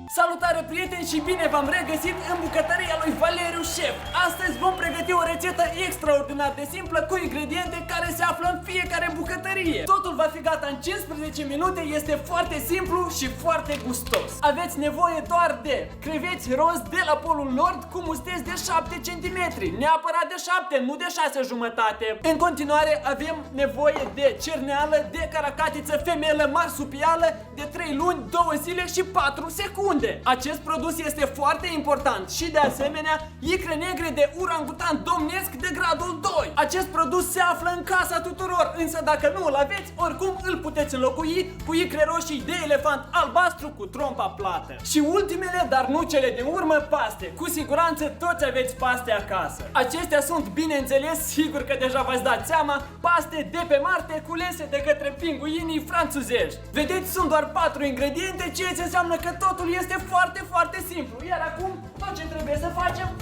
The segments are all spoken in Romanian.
Salutare prieteni și bine v-am regăsit în bucătăria lui Valeriu Șef. Astăzi vom pregăti o rețetă extraordinar de simplă cu ingrediente care se află în fiecare bucătărie. Totul va fi gata în 15 minute, este foarte simplu și foarte gustos. Aveți nevoie doar de creveți roz de la Polul Nord cu mustezi de 7 cm, neapărat de 7, nu de 6 jumătate. În continuare avem nevoie de cerneală, de caracatiță femelă marsupială de 3 luni, 2 zile și 4 secunde. Acest produs este foarte important și de asemenea icre negre de urangutan domnesc de gradul 2. Acest produs se află în casa tuturor, însă dacă nu îl aveți, oricum îl puteți înlocui cu icre roșii de elefant albastru cu trompa plată. Și ultimele, dar nu cele din urmă, paste. Cu siguranță toți aveți paste acasă. Acestea sunt, bineînțeles, sigur că deja v-ați dat seama, paste de pe Marte culese de către pinguinii franțuzești. Vedeți, sunt doar 4 ingrediente, ceea ce înseamnă că totul este foarte, foarte simplu. Iar acum, tot ce trebuie să facem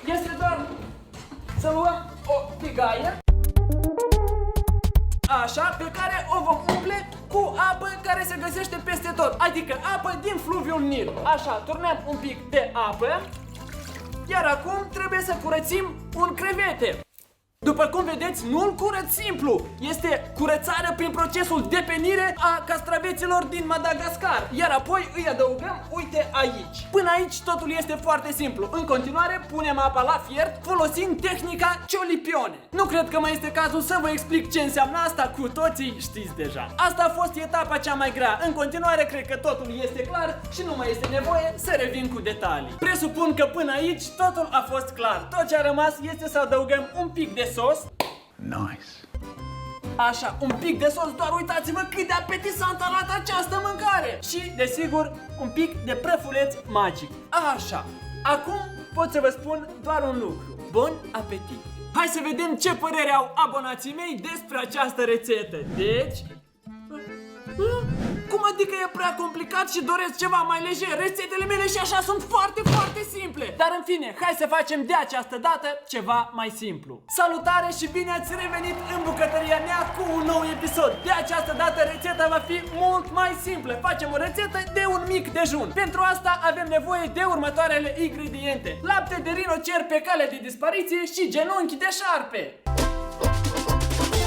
este doar să luăm o tigaie, așa, pe care o vom umple cu apă care se găsește peste tot, adică apă din fluviul Nil. Așa, turnăm un pic de apă, iar acum trebuie să curățim un crevete. După cum vedeți, nu-l curăț simplu, este curățarea prin procesul de penire a castraveților din Madagascar. Iar apoi îi adăugăm, uite aici. Până aici totul este foarte simplu. În continuare punem apa la fiert folosind tehnica ciolipione. Nu cred că mai este cazul să vă explic ce înseamnă asta, cu toții știți deja. Asta a fost etapa cea mai grea. În continuare cred că totul este clar și nu mai este nevoie să revin cu detalii. Presupun că până aici totul a fost clar. Tot ce a rămas este să adăugăm un pic de sos. Nice. Așa, un pic de sos, doar uitați-vă cât de apetisantă arată această mâncare. Și, desigur, un pic de prăfuleț magic. Așa, acum pot să vă spun doar un lucru. Bun apetit! Hai să vedem ce părere au abonații mei despre această rețetă. Deci... Cum adică e prea complicat și doresc ceva mai lejer? Rețetele mele și așa sunt foarte, foarte simple. Dar în fine, hai să facem de această dată ceva mai simplu. Salutare și bine ați revenit în bucătăria mea cu un nou episod. De această dată rețeta va fi mult mai simplă. Facem o rețetă de un mic dejun. Pentru asta avem nevoie de următoarele ingrediente: lapte de rinocer pe cale de dispariție și genunchi de șarpe.